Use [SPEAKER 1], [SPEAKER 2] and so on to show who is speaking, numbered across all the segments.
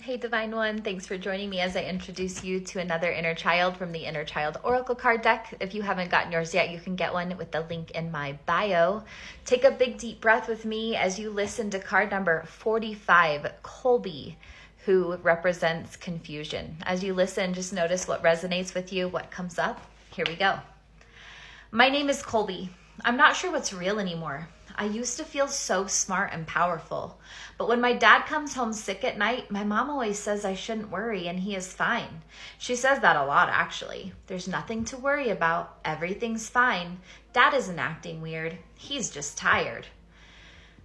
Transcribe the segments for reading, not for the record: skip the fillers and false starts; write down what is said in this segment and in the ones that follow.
[SPEAKER 1] Hey, Divine One, thanks for joining me as I introduce you to another inner child from the Inner Child Oracle card deck. If you haven't gotten yours yet, you can get one with the link in my bio. Take a big deep breath with me as you listen to card number 45, Colby, who represents confusion. As you listen, just notice what resonates with you, what comes up. Here we go. My name is Colby. I'm not sure what's real anymore. I used to feel so smart and powerful. But when my dad comes home sick at night, my mom always says I shouldn't worry and he is fine. She says that a lot, actually. There's nothing to worry about. Everything's fine. Dad isn't acting weird. He's just tired.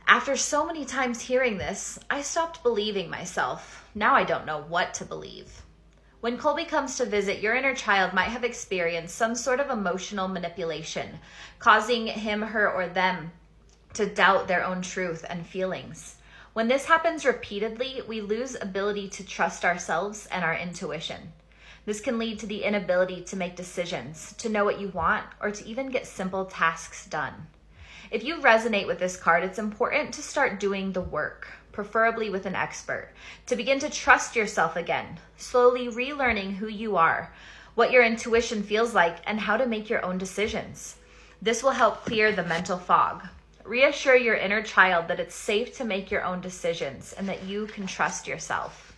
[SPEAKER 1] After so many times hearing this, I stopped believing myself. Now I don't know what to believe. When Colby comes to visit, your inner child might have experienced some sort of emotional manipulation, causing him, her, or them to doubt their own truth and feelings. When this happens repeatedly, we lose ability to trust ourselves and our intuition. This can lead to the inability to make decisions, to know what you want, or to even get simple tasks done. If you resonate with this card, it's important to start doing the work, preferably with an expert, to begin to trust yourself again, slowly relearning who you are, what your intuition feels like, and how to make your own decisions. This will help clear the mental fog. Reassure your inner child that it's safe to make your own decisions and that you can trust yourself.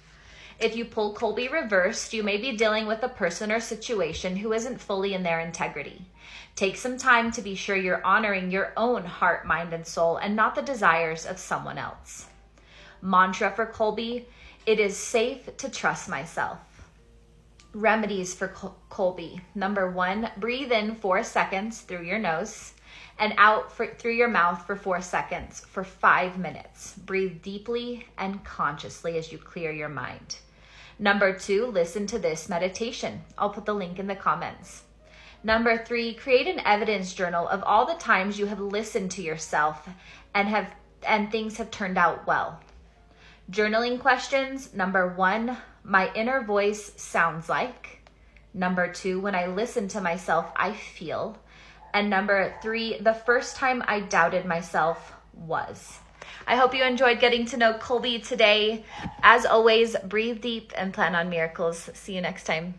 [SPEAKER 1] If you pull Colby reversed, you may be dealing with a person or situation who isn't fully in their integrity. Take some time to be sure you're honoring your own heart, mind, and soul and not the desires of someone else. Mantra for Colby: it is safe to trust myself. Remedies for Colby. Number 1, breathe in 4 seconds through your nose and out through your mouth for 4 seconds for 5 minutes. Breathe deeply and consciously as you clear your mind. Number 2, listen to this meditation. I'll put the link in the comments. Number 3, create an evidence journal of all the times you have listened to yourself and things have turned out well. Journaling questions. Number 1, my inner voice sounds like. Number 2, when I listen to myself, I feel. And number 3, the first time I doubted myself was. I hope you enjoyed getting to know Colby today. As always, breathe deep and plan on miracles. See you next time.